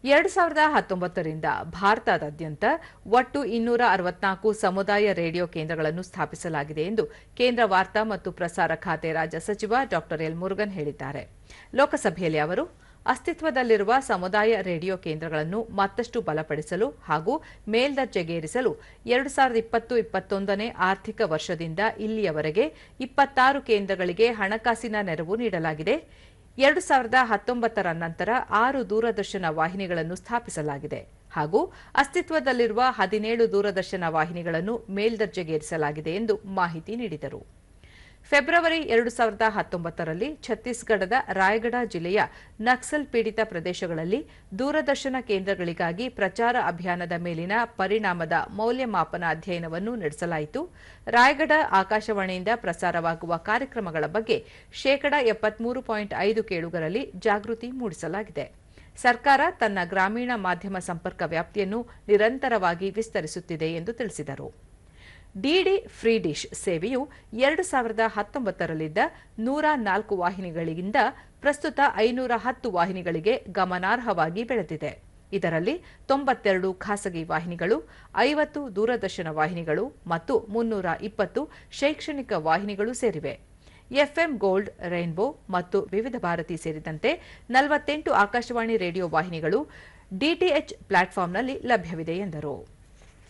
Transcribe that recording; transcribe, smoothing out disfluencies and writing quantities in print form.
2019ರಿಂದ ಭಾರತದಾದ್ಯಂತ ಒಟ್ಟು 264 ಸಮುದಾಯ ರೇಡಿಯೋ ಕೇಂದ್ರಗಳನ್ನು ಸ್ಥಾಪಿಸಲಾಗಿದೆ ಎಂದು ಕೇಂದ್ರ ವಾರ್ತಾ ಮತ್ತು ಪ್ರಸಾರ ಖಾತೆ ರಾಜ್ಯ ಸಚಿವ ಡಾ ಎಲ್ ಮುರುಗನ್ ಹೇಳಿದ್ದಾರೆ. ಲೋಕಸಭೆಯಲ್ಲಿ ಅವರು ಅಸ್ತಿತ್ವದಲ್ಲಿರುವ ಸಮುದಾಯ ರೇಡಿಯೋ ಕೇಂದ್ರಗಳನ್ನು ಮತ್ತಷ್ಟು ಬಲಪಡಿಸಲು ಹಾಗೂ ಮೇಲ್ದರ್ಜೆಗೇರಿಸಲು 2020-21ನೇ ಆರ್ಥಿಕ ವರ್ಷದಿಂದ ಇಲ್ಲಿಯವರೆಗೆ 26 ಕೇಂದ್ರಗಳಿಗೆ ಹಣಕಾಸಿನ ನೆರವು ನೀಡಲಾಗಿದೆ. 2019ರ ನಂತರ 6 ದೂರದರ್ಶನ ವಾಹಿನಿಗಳನ್ನು ಸ್ಥಾಪಿಸಲಾಗಿದೆ ಹಾಗೂ ಅಸ್ತಿತ್ವದಲ್ಲಿರುವ 17 ದೂರದರ್ಶನ ವಾಹಿನಿಗಳನ್ನು ಮೇಲ್ದರ್ಜೆಗೇರಿಸಲಾಗಿದೆ ಎಂದು ಮಾಹಿತಿ ನೀಡಿದರು. ಫೆಬ್ರವರಿ 2019ರಲ್ಲಿ ಛತ್ತೀಸ್ಗಢದ ರಾಯಗಢ ಜಿಲ್ಲೆಯ ನಕ್ಸಲ್ ಪೀಡಿತ ಪ್ರದೇಶಗಳಲ್ಲಿ ದೂರದರ್ಶನ ಕೇಂದ್ರಗಳಿಗಾಗಿ ಪ್ರಚಾರ ಅಭಿಯಾನದ ಮೇಲಿನ ಪರಿಣಾಮದ ಮೌಲ್ಯಮಾಪನ ಅಧ್ಯಯನವನ್ನು ನಡೆಸಲಾಯಿತು. ರಾಯಗಢ ಆಕಾಶವಾಣಿಯಿಂದ ಪ್ರಸಾರವಾಗುವ ಕಾರ್ಯಕ್ರಮಗಳ ಬಗ್ಗೆ 73.5% ಕೇಳುಗರಲ್ಲಿ ಜಾಗೃತಿ ಮೂಡಿಸಲಾಗಿದೆ. ಸರ್ಕಾರ ತನ್ನ ಗ್ರಾಮೀಣ ಮಾಧ್ಯಮ ಸಂಪರ್ಕ ವ್ಯಾಪ್ತಿಯನ್ನು ನಿರಂತರವಾಗಿ ವಿಸ್ತರಿಸುತ್ತಿದೆ ಎಂದು ತಿಳಿಸಿದರು. ಡಿಡಿ ಫ್ರೀ ಡಿಶ್ ಸೇವೆಯು 2019ರಲ್ಲಿದ್ದ 104 ವಾಹಿನಿಗಳಿಂದ ಪ್ರಸ್ತುತ 510 ವಾಹಿನಿಗಳಿಗೆ ಗಮನಾರ್ಹವಾಗಿ ಬೆಳೆದಿದೆ. ಇದರಲ್ಲಿ 92 ಖಾಸಗಿ ವಾಹಿನಿಗಳು, 50 ದೂರದರ್ಶನ ವಾಹಿನಿಗಳು ಮತ್ತು 320 ಶೈಕ್ಷಣಿಕ ವಾಹಿನಿಗಳು ಸೇರಿವೆ. ಎಫ್ಎಂ ಗೋಲ್ಡ್, ರೈನ್ಬೋ ಮತ್ತು ವಿವಿಧ ಭಾರತಿ ಸೇರಿದಂತೆ 48 ಆಕಾಶವಾಣಿ ರೇಡಿಯೋ ವಾಹಿನಿಗಳು ಡಿಟಿಎಚ್ ಪ್ಲಾಟ್ಫಾರ್ಮ್ನಲ್ಲಿ ಲಭ್ಯವಿದೆ ಎಂದರು.